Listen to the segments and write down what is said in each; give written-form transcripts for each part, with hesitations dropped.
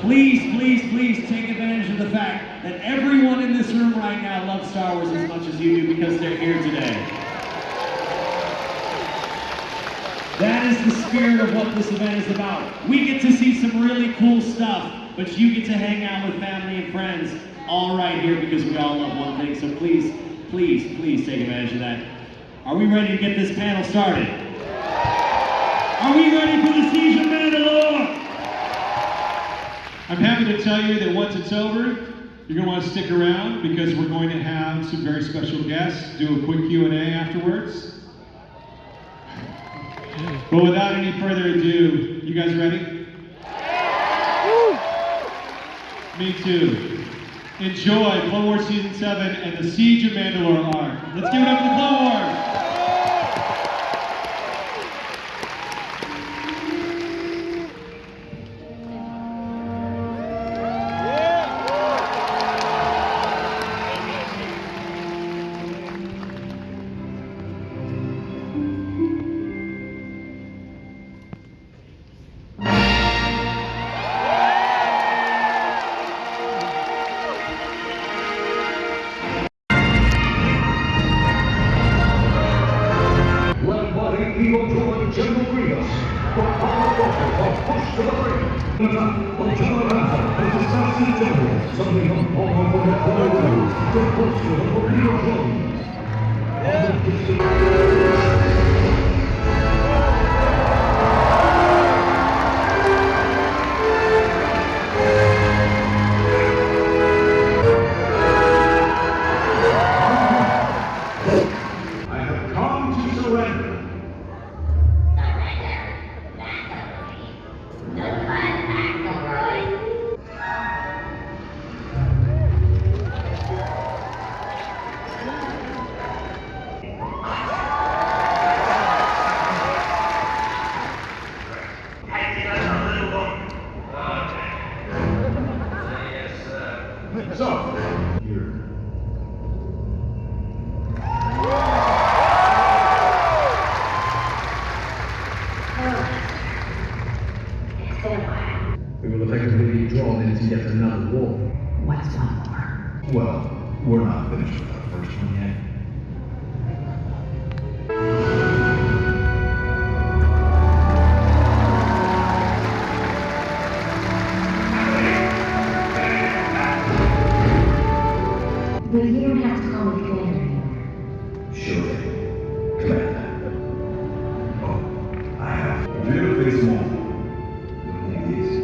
Please, please, please take advantage of the fact that everyone in this room right now loves Star Wars as much as you do because they're here today. That is the spirit of what this event is about. We get to see some really cool stuff, but you get to hang out with family and friends all right here because we all love one thing. So please, please, please take advantage of that. Are we ready to get this panel started? Are we ready for the Siege of Mandalore? I'm happy to tell you that once it's over, you're going to want to stick around because we're going to have some very special guests do a quick Q&A afterwards. But without any further ado, you guys ready? Me too. Enjoy Clone Wars Season 7 and the Siege of Mandalore arc. Let's give it up for the Clone Wars! We will effectively be drawn into yet another war. What's one more? Well, we're not finished with our first one yet. But you don't have to call me Commander anymore. Sure thing. Commander. Oh, I have. If you're gonna face more, you'll need these.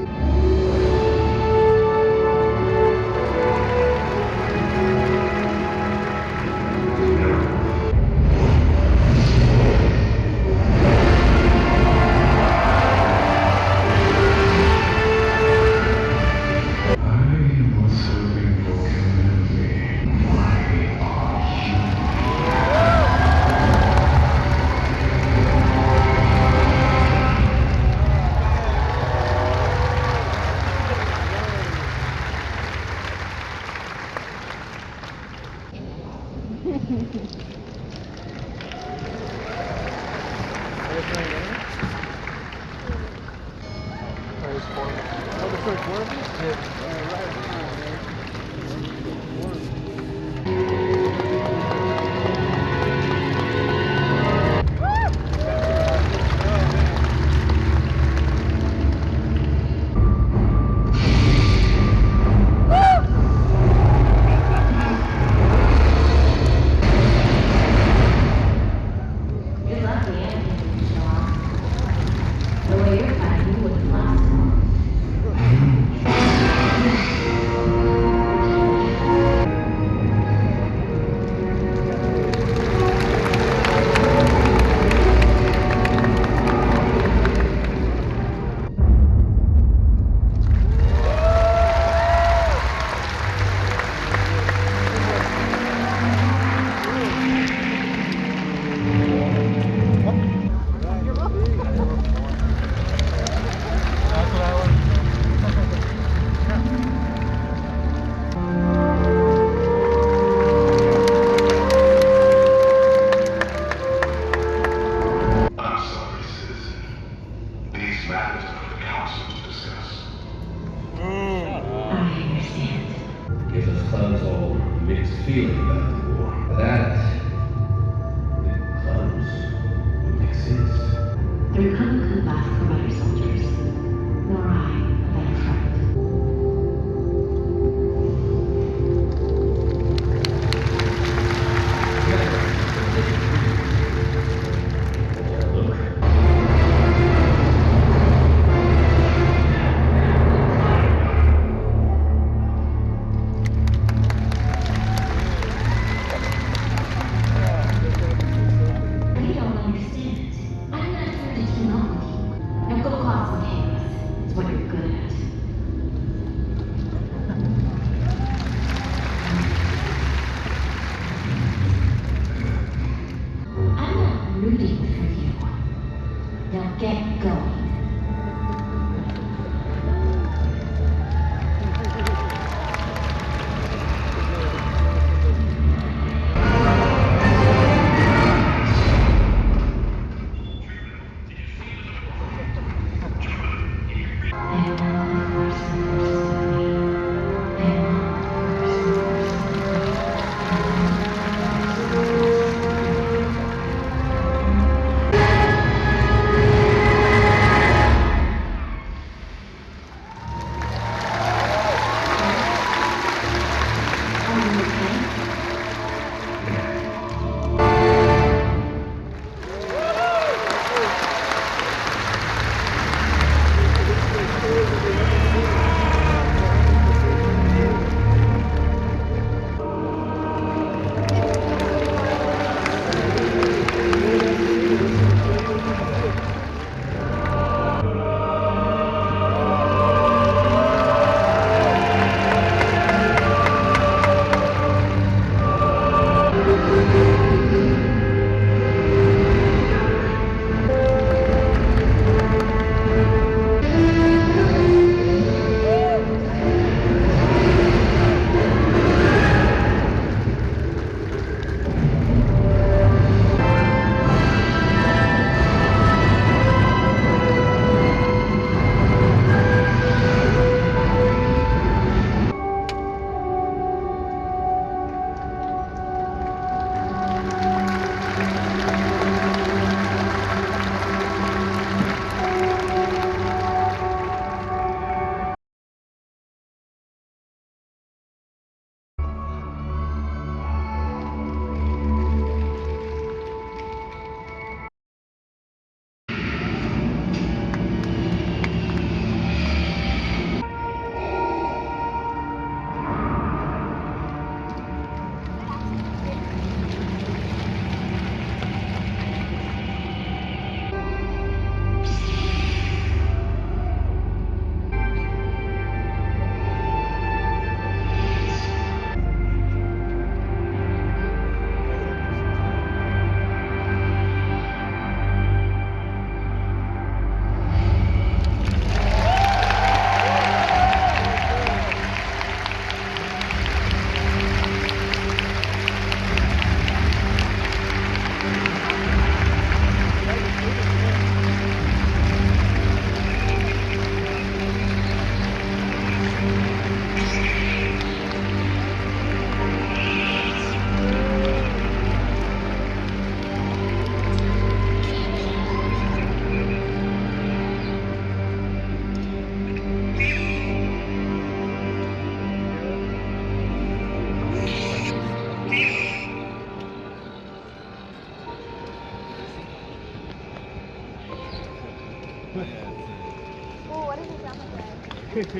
gives us clones all mixed feeling about the war. That the clones wouldn't exist. The Republic couldn't last for better soldiers, nor I a better friend. Look. You don't understand. I'm not here to team up with you. Now go cause some chaos. It's what you're good at. I'm not rooting for you. Now get going.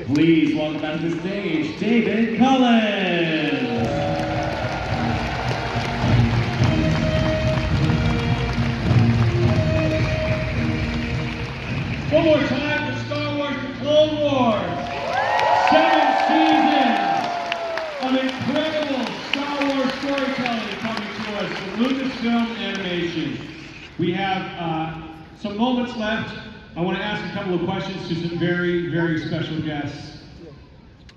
Please welcome back to the stage, David Collins. One more time for Star Wars The Clone Wars. 7 seasons of incredible Star Wars storytelling coming to us from Lucasfilm Animation. We have some moments left. I want to ask a couple of questions to some very, very special guests.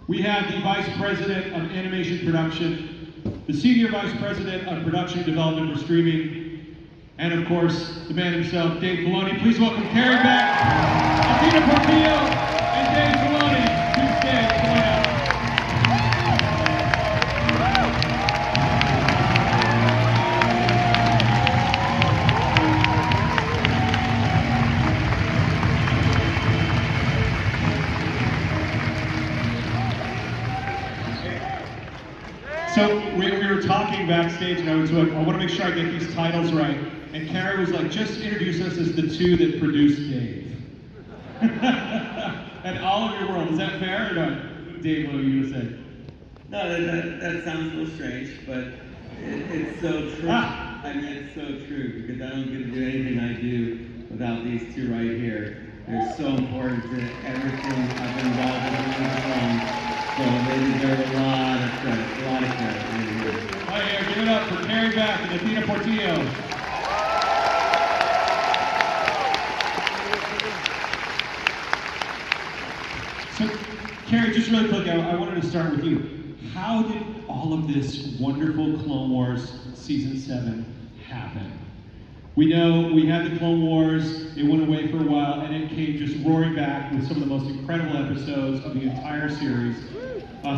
We have the Vice President of Animation Production, the Senior Vice President of Production Development for Streaming, and of course, the man himself, Dave Filoni. Please welcome Carrie Beck, Athena Portillo, and Dave Filoni to the stage. Come on out. So we were talking backstage, and I was like, I want to make sure I get these titles right. And Carrie was like, just introduce us as the two that produced Dave. And all of your world. Is that fair or not? Dave, what were you going to say? No, that sounds a little strange, but it's so true. I mean, it's so true, because I don't get to do anything I do without these two right here. They're so important to everything I've been involved in this film. So they deserve a lot of credit, Right here, give it up for Carrie Beck and Athena Portillo. So, Carrie, just really quick, I wanted to start with you. How did all of this wonderful Clone Wars Season 7 happen? We know we had the Clone Wars, it went away for a while, and it came just roaring back with some of the most incredible episodes of the entire series,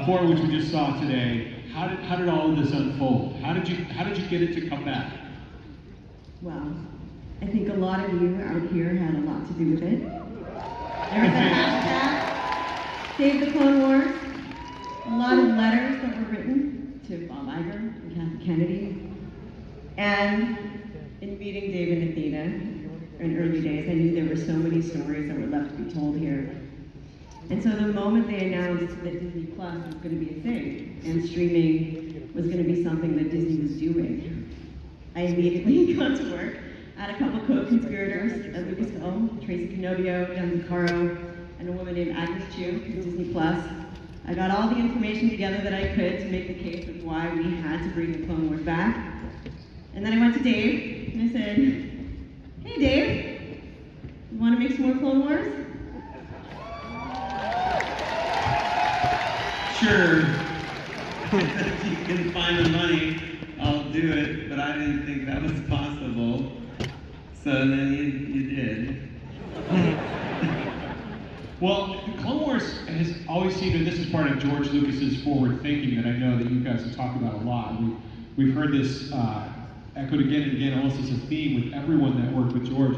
four of which we just saw today. How did all of this unfold? How did you get it to come back? Well, I think a lot of you out here had a lot to do with it. There was a hashtag, Save the Clone Wars. A lot of letters that were written to Bob Iger and Kathy Kennedy. And in meeting Dave and Athena in early days, I knew there were so many stories that were left to be told here. And so the moment they announced that Disney Plus was going to be a thing, and streaming was going to be something that Disney was doing, I immediately got to work. I had a couple co-conspirators at Lucasfilm, Tracy Kenobi, Jen Zaccaro, and a woman named Agnes Chu from Disney Plus. I got all the information together that I could to make the case of why we had to bring the Clone Wars back. And then I went to Dave, and I said, hey Dave, you want to make some more Clone Wars? Sure. If you can find the money, I'll do it, but I didn't think that was possible. So then you did. Well, Clone Wars has always seemed, and this is part of George Lucas's forward thinking that I know that you guys have talked about a lot. We've heard this echoed again and again, almost as a theme with everyone that worked with George.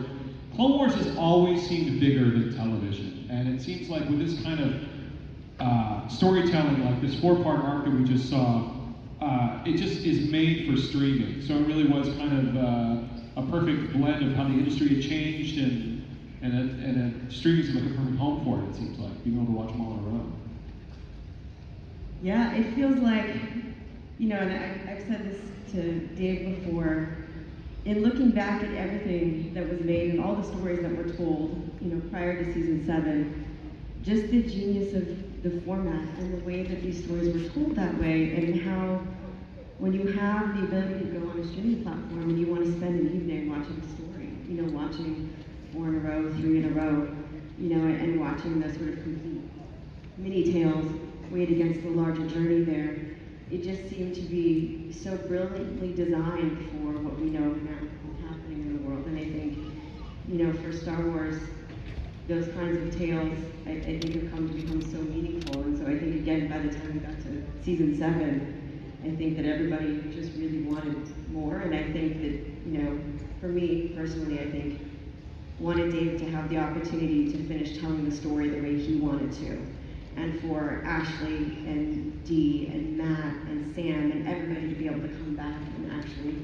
Clone Wars has always seemed bigger than television, and it seems like with this kind of storytelling, like this 4-part arc that we just saw, it just is made for streaming. So it really was kind of a perfect blend of how the industry had changed, and streaming is like a perfect home for it. It seems like being able to watch them all in a row. Yeah, it feels like, you know, and I've said this to Dave before, in looking back at everything that was made and all the stories that were told, you know, prior to season 7, just the genius of the format and the way that these stories were told that way, and how when you have the ability to go on a streaming platform and you want to spend an evening watching a story, you know, watching 4 in a row, 3 in a row, you know, and watching the sort of complete mini tales weighed against the larger journey there, it just seemed to be so brilliantly designed for what we know now is happening in the world. And I think, you know, for Star Wars, those kinds of tales, I think have come to become so meaningful. And so I think, again, by the time we got to season 7, I think that everybody just really wanted more. And I think that, you know, for me personally, I think wanted Dave to have the opportunity to finish telling the story the way he wanted to. And for Ashley and Dee and Matt and Sam and everybody to be able to come back and actually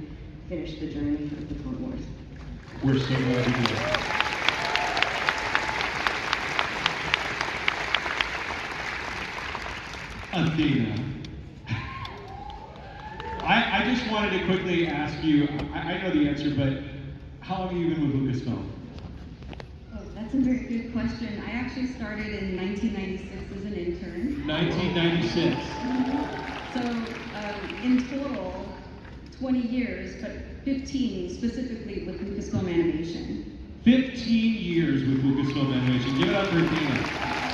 finish the journey of the Clone Wars. We're so glad to do it. Athena, I just wanted to quickly ask you, I know the answer, but how long have you been with Lucasfilm? Oh, that's a very good question. I actually started in 1996 as an intern. 1996. So in total, 20 years, but 15 specifically with Lucasfilm Animation. 15 years with Lucasfilm Animation. Give it up for Athena.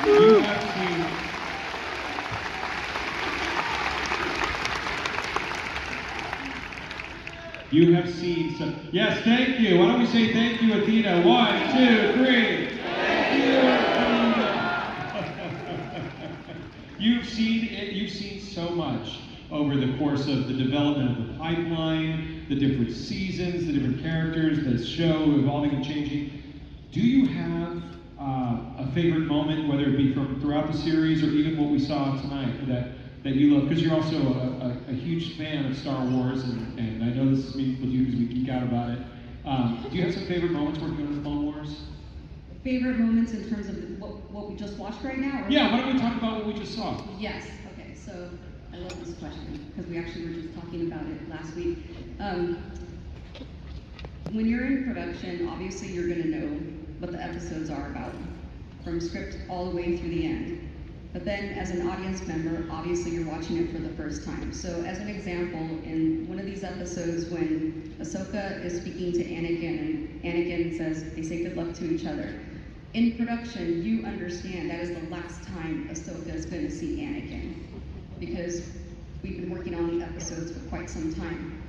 You have seen... You have seen some... Yes, thank you. Why don't we say thank you, Athena? 1, 2, 3. Thank you, Athena. You've seen so much over the course of the development of the pipeline, the different seasons, the different characters, the show evolving and changing. Do you have a favorite moment, whether it be from throughout the series or even what we saw tonight, that that you love? Because you're also a huge fan of Star Wars, and I know this is meaningful to you because we geek out about it. Do you have some favorite moments working on the Clone Wars? Favorite moments in terms of what we just watched right now? Or Yeah, why don't we talk about what we just saw? Yes, okay, so I love this question because we actually were just talking about it last week. When you're in production, obviously you're going to know what the episodes are about, from script all the way through the end. But then as an audience member, obviously you're watching it for the first time. So as an example, in one of these episodes when Ahsoka is speaking to Anakin and Anakin says, they say good luck to each other. In production, you understand that is the last time Ahsoka is going to see Anakin, because we've been working on the episodes for quite some time.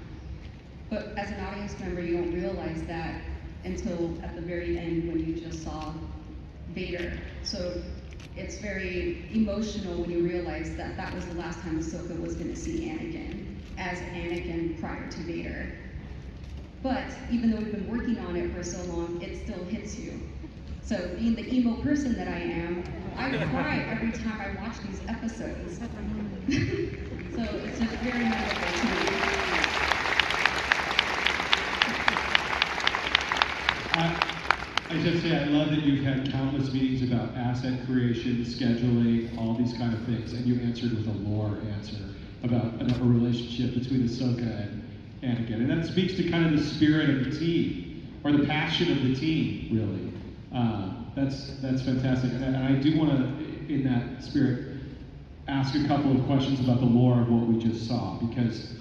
But as an audience member, you don't realize that until at the very end when you just saw Vader. So it's very emotional when you realize that that was the last time Ahsoka was going to see Anakin, as Anakin prior to Vader. But even though we've been working on it for so long, it still hits you. So being the emo person that I am, I cry every time I watch these episodes. So it's just very memorable to me. I just say I love that you've had countless meetings about asset creation, scheduling, all these kind of things, and you answered with a lore answer about a relationship between Ahsoka and Anakin. And that speaks to kind of the spirit of the team, or the passion of the team, really. That's fantastic. And I do want to, in that spirit, ask a couple of questions about the lore of what we just saw. Because,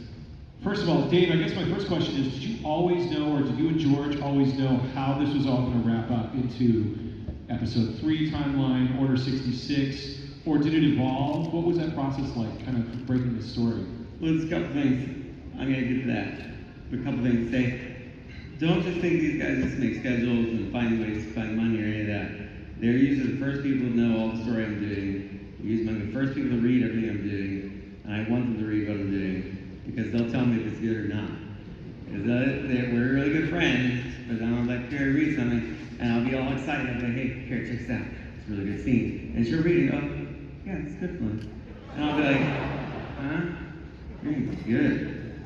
first of all, Dave, I guess my first question is, did you always know, or did you and George always know how this was all going to wrap up into Episode 3 timeline, Order 66, or did it evolve? What was that process like, kind of breaking the story? Well, it's a couple things. I'm going to get to that. But a couple things to say. Don't just think these guys just make schedules and find ways to find money or any of that. They're usually the first people to know all the story I'm doing. Usually I'm the first people to read everything I'm doing. And I want them to read what I'm doing, because they'll tell me if it's good or not. Because we're really good friends, but I'll let Carrie read something, and I'll be all excited. I'll be like, hey, Carrie, check this out. It's a really good scene. And she'll read it, oh, yeah, it's a good one. And I'll be like, huh? It's good.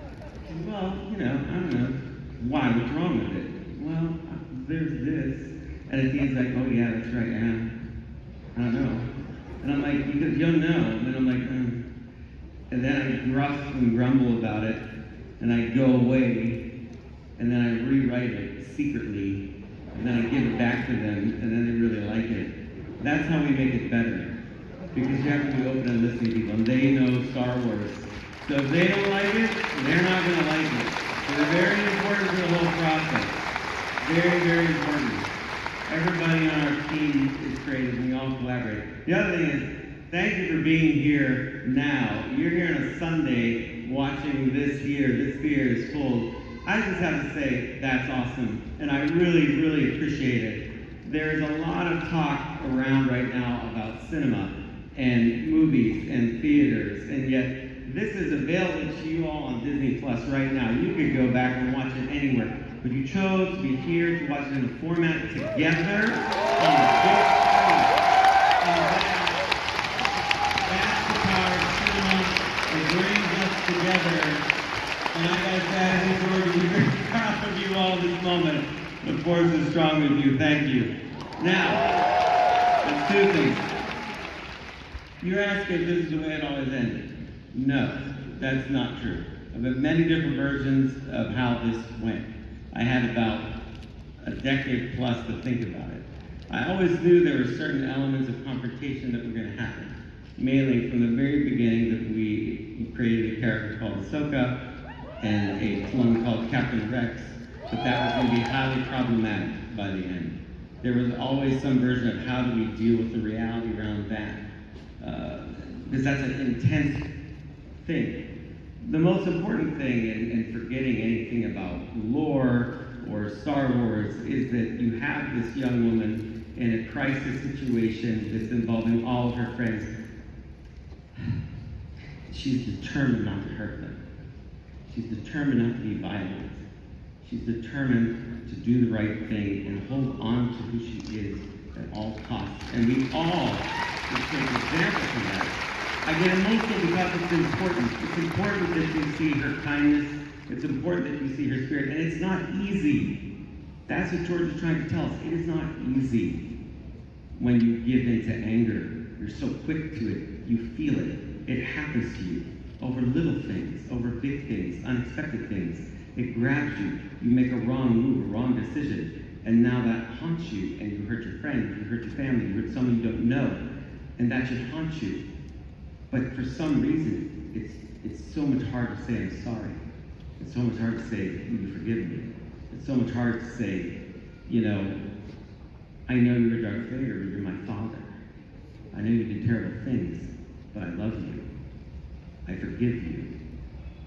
Well, you know, I don't know. Why? What's wrong with it? Well, there's this. And the team's like, oh yeah, that's right, yeah. I don't know. And I'm like, because you'll know. And then I'm like, And then I gruff and grumble about it, and I go away, and then I rewrite it secretly, and then I give it back to them, and then they really like it. That's how we make it better. Because you have to be open and listening to people, and they know Star Wars. So if they don't like it, they're not going to like it. So they're very important to the whole process. Very, very important. Everybody on our team is creative, and we all collaborate. The other thing is, thank you for being here now. You're here on a Sunday watching this here. This theater is full. I just have to say, that's awesome. And I really, really appreciate it. There's a lot of talk around right now about cinema and movies and theaters, and yet this is available to you all on Disney Plus right now. You could go back and watch it anywhere. But you chose to be here to watch it in a format together on a big screen. That's the power of cinema. It brings us together. And I gotta say, I think we're very proud of you all this moment. The force is strong with you. Thank you. Now, let's do things. You're asking if this is the way it always ended. No, that's not true. I've had many different versions of how this went. I had about a decade plus to think about it. I always knew there were certain elements of confrontation that were going to happen. Mainly from the very beginning that we created a character called Ahsoka and a clone called Captain Rex, but that was going to be highly problematic by the end. There was always some version of how do we deal with the reality around that, because that's an intense thing. The most important thing in forgetting anything about lore or Star Wars is that you have this young woman in a crisis situation that's involving all of her friends. She's determined not to hurt them. She's determined not to be violent. She's determined to do the right thing and hold on to who she is at all costs. And we all should take examples of that. I get emotional because it's important. It's important that you see her kindness. It's important that you see her spirit. And it's not easy. That's what George is trying to tell us. It is not easy when you give into anger. You're so quick to it. You feel it. It happens to you over little things, over big things, unexpected things. It grabs you. You make a wrong move, a wrong decision. And now that haunts you, and you hurt your friend, you hurt your family, you hurt someone you don't know. And that should haunt you. But for some reason, it's so much harder to say, I'm sorry. It's so much harder to say, will you forgive me? It's so much harder to say, you know, I know you're Darth Vader, but you're my father. I know you did terrible things, but I love you. I forgive you.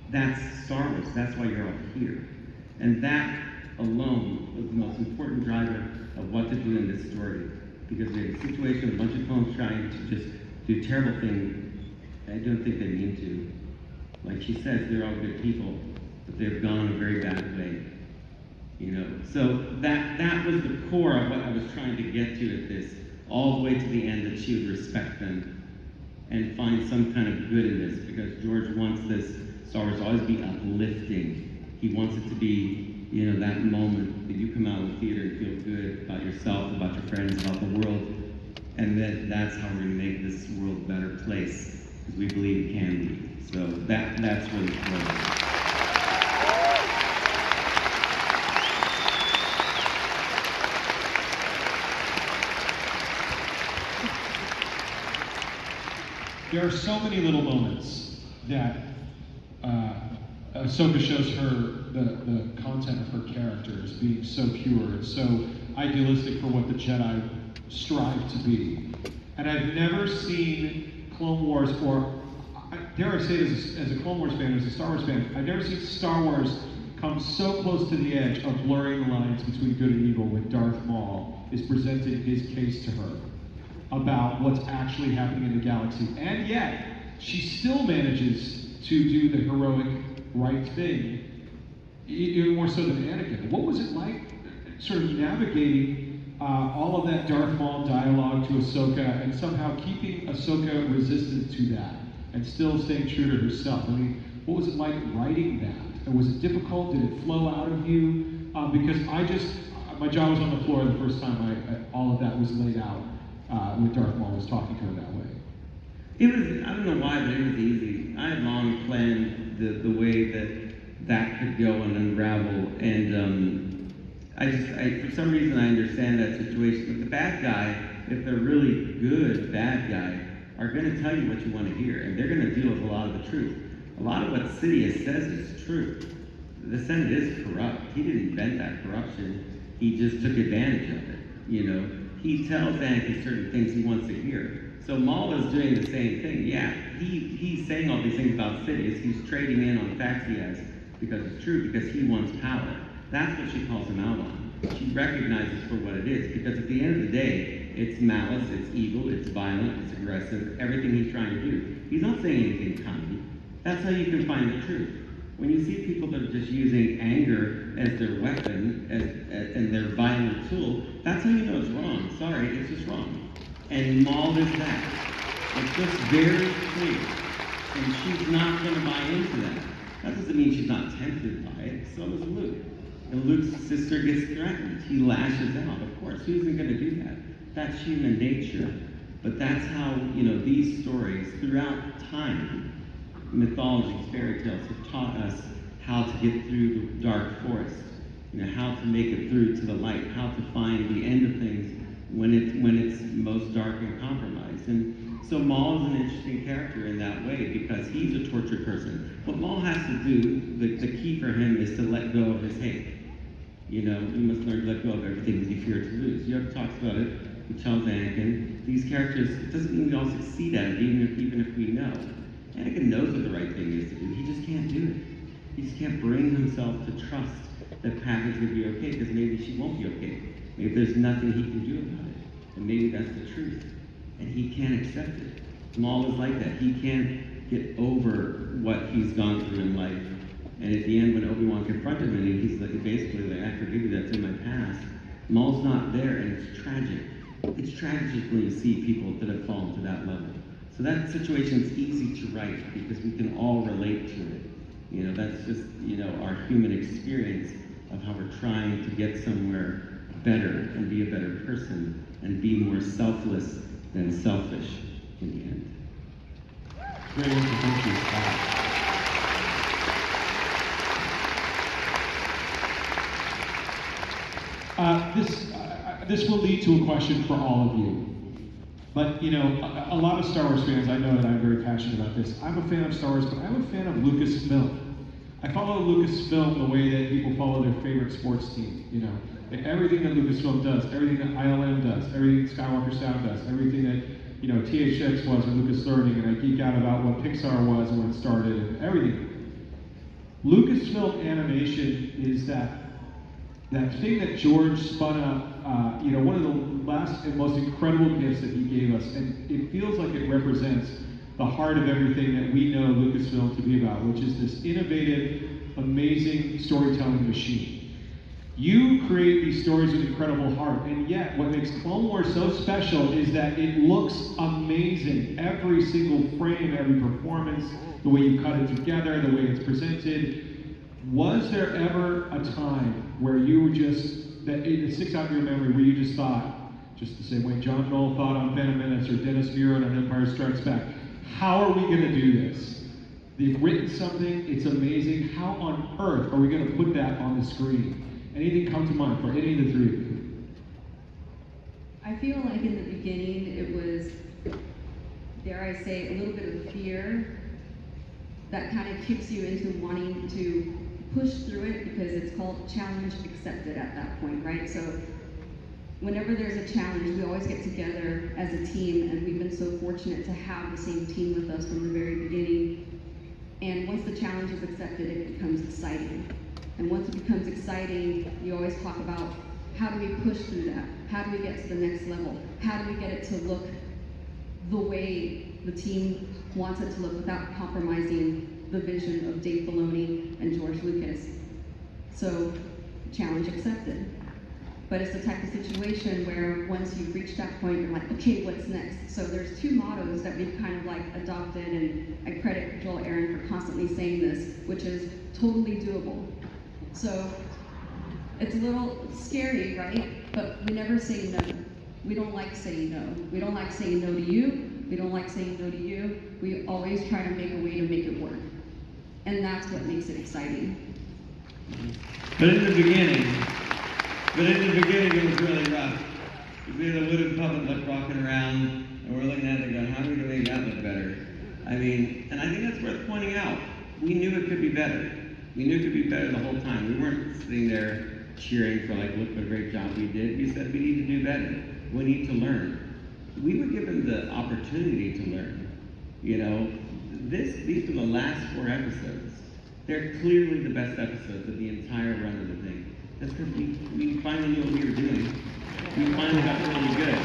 That's Star Wars. That's why you're all here. And that alone was the most important driver of what to do in this story. Because we had a situation with a bunch of clones trying to just do terrible things. I don't think they mean to. Like she says, they're all good people, but they've gone a very bad way. You know, so that was the core of what I was trying to get to at this, all the way to the end, that she would respect them and find some kind of good in this, because George wants this Star Wars to always be uplifting. He wants it to be, you know, that moment that you come out of the theater and feel good about yourself, about your friends, about the world, and that's how we're going to make this world a better place, because we believe it can be. So that's really cool. There are so many little moments that Ahsoka shows her the content of her character as being so pure and so idealistic for what the Jedi strive to be. And I've never seen Clone Wars, or dare I say it as a Clone Wars fan, as a Star Wars fan, I've never seen Star Wars come so close to the edge of blurring the lines between good and evil when Darth Maul is presenting his case to her about what's actually happening in the galaxy. And yet, she still manages to do the heroic right thing, even more so than Anakin. What was it like sort of navigating all of that Darth Maul dialogue to Ahsoka and somehow keeping Ahsoka resistant to that and still staying true to herself? I mean, what was it like writing that? And was it difficult? Did it flow out of you? Because my jaw was on the floor the first time all of that was laid out. When Darth Maul was talking to her that way. It was, I don't know why, but it was easy. I had long planned the way that could go and unravel, and I for some reason I understand that situation. But the bad guy, if they're really good bad guy, are going to tell you what you want to hear, and they're going to deal with a lot of the truth. A lot of what Sidious says is true. The Senate is corrupt. He didn't invent that corruption. He just took advantage of it, you know. He tells Anakin certain things he wants to hear. So Maul is doing the same thing. Yeah, he's saying all these things about Sidious. He's trading in on facts he has because it's true, because he wants power. That's what she calls him out on. She recognizes for what it is, because at the end of the day, it's malice, it's evil, it's violent, it's aggressive, everything he's trying to do. He's not saying anything kind. That's how you can find the truth. When you see people that are just using anger as their weapon, and their violent tool, that's how you know it's wrong. Sorry, it's just wrong. And Maul is that. It's just very clear. And she's not going to buy into that. That doesn't mean she's not tempted by it. So does Luke. And Luke's sister gets threatened. He lashes out. Of course, who isn't going to do that? That's human nature. But that's how, you know, these stories throughout time, mythologies, fairy tales, have taught us how to get through the dark forest, you know, how to make it through to the light, how to find the end of things when it's most dark and compromised. And so Maul is an interesting character in that way, because he's a tortured person. What Maul has to do, the key for him, is to let go of his hate. You know, you must learn to let go of everything that you fear to lose. Yoda talks about it. He tells Anakin, these characters, it doesn't mean we all succeed at it, even if we know. Anakin knows what the right thing is to do. He just can't do it. He just can't bring himself to trust that Padme's going to be okay, because maybe she won't be okay. Maybe there's nothing he can do about it. And maybe that's the truth. And he can't accept it. Maul is like that. He can't get over what he's gone through in life. And at the end, when Obi-Wan confronted him, and he's like, basically like, I forgive you, that's in my past. Maul's not there, and it's tragic. It's tragic when you see people that have fallen to that level. So that situation's easy to write because we can all relate to it. You know, that's just, you know, our human experience of how we're trying to get somewhere better and be a better person and be more selfless than selfish in the end. Great introduction, Scott. This will lead to a question for all of you. But, you know, a lot of Star Wars fans, I know that I'm very passionate about this. I'm a fan of Star Wars, but I'm a fan of Lucasfilm. I follow Lucasfilm the way that people follow their favorite sports team, you know. Everything that Lucasfilm does, everything that ILM does, everything Skywalker Sound does, everything that, you know, THX was or Lucas Learning, and I geek out about what Pixar was and when it started and everything. Lucasfilm Animation is that thing that George spun up, you know, one of the last and most incredible gifts that he gave us, and it feels like it represents the heart of everything that we know Lucasfilm to be about, which is this innovative, amazing storytelling machine. You create these stories with incredible heart, and yet what makes Clone Wars so special is that it looks amazing. Every single frame, every performance, the way you cut it together, the way it's presented. Was there ever a time where you were just, that it sticks out in your memory, where you just thought, just the same way John Knoll thought on Phantom Menace or Dennis Muren on Empire Strikes Back, how are we going to do this? They've written something, it's amazing. How on earth are we going to put that on the screen? Anything come to mind for any of the three of you? I feel like in the beginning it was, dare I say, a little bit of fear that kind of kicks you into wanting to push through it because it's called challenge accepted at that point, right? So whenever there's a challenge, we always get together as a team, and we've been so fortunate to have the same team with us from the very beginning. And once the challenge is accepted, it becomes exciting. And once it becomes exciting, you always talk about how do we push through that? How do we get to the next level? How do we get it to look the way the team wants it to look without compromising the vision of Dave Filoni and George Lucas? So, challenge accepted. But it's the type of situation where once you've reached that point, you're like, okay, what's next? So there's two mottos that we've kind of like adopted, and I credit Joel Aaron for constantly saying this, which is totally doable. So it's a little scary, right? But we never say no. We don't like saying no. We don't like saying no to you. We don't like saying no to you. We always try to make a way to make it work. And that's what makes it exciting. But in the beginning, it was really rough. We had the wooden puppet like rocking around, and we're looking at it going, how do we make that look better? I mean, and I think that's worth pointing out. We knew it could be better. We knew it could be better the whole time. We weren't sitting there cheering for like, look what a great job we did. We said we need to do better. We need to learn. We were given the opportunity to learn. You know, these are the last 4 episodes. They're clearly the best episodes of the entire run of the thing. That's because we finally knew what we were doing. We finally got really good.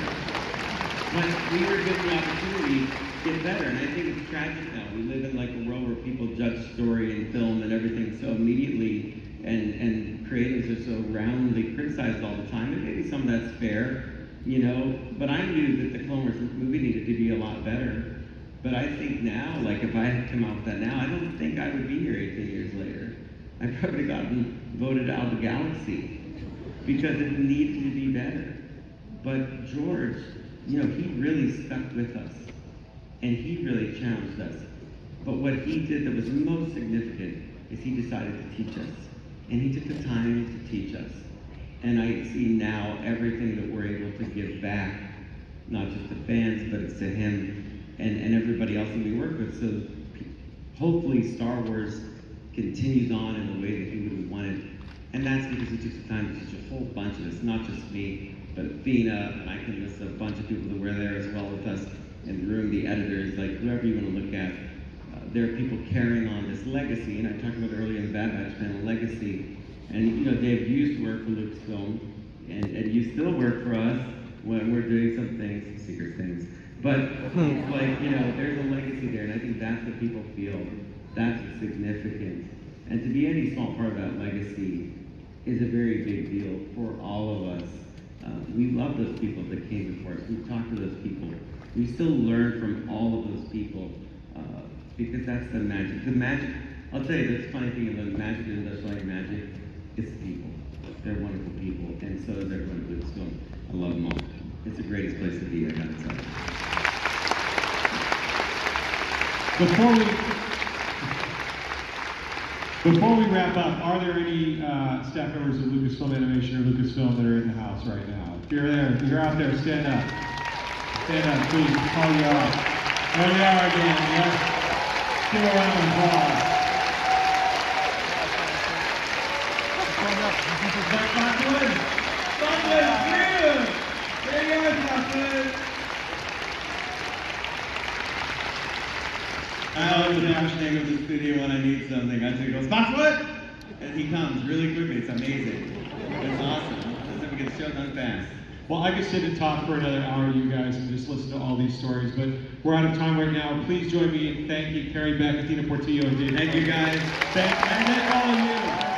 But we were given the opportunity to get better, and I think it's tragic now. We live in like a world where people judge story and film and everything so immediately, and creatives are so roundly criticized all the time, and maybe some of that's fair, you know, but I knew that the Clone Wars movie needed to be a lot better. But I think now, like if I had come out with that now, I don't think I would be here 18 years later. I probably would have gotten voted out of the galaxy because it needed to be better. But George, you know, he really stuck with us and he really challenged us. But what he did that was most significant is he decided to teach us. And he took the time to teach us. And I see now everything that we're able to give back, not just to fans, but it's to him and everybody else that we work with. So hopefully Star Wars continues on in the way that he would have wanted. And that's because he took the time to teach a whole bunch of us, not just me, but Athena, and I can list a bunch of people that were there as well with us in the room, the editors, like whoever you want to look at. There are people carrying on this legacy, and I talked about earlier in the Bad Batch panel, legacy. And you know, Dave, you used to work for Lucasfilm, and you still work for us when we're doing some things, secret things. But it's like, you know, there's a legacy there, and I think that's what people feel. That's what's significant. And to be any small part of that legacy is a very big deal for all of us. We love those people that came before us. We've talked to those people. You still learn from all of those people because that's the magic. The magic, I'll tell you, that's the funny thing about magic and industrial light magic, it's the people. They're wonderful people, and so is everyone at Lucasfilm. I love them all. It's the greatest place to be, I gotta tell you. Before we wrap up, are there any staff members of Lucasfilm Animation or Lucasfilm that are in the house right now? If you're there, if you're out there, stand up. Stand up, please. Call you out. There they are again, yes. Give a round of applause. Buckwood! Buckwood, good! There you are, Buckwood! I always dash name of the studio when I need something. I just go, Buckwood! And he comes really quickly. It's amazing. It's awesome. That's how we get the show done fast. Well, I could sit and talk for another hour, you guys, and just listen to all these stories, but we're out of time right now. Please join me in thanking Carrie Beck, Athena Portillo, and Dave. Thank you, guys. Thank all of you.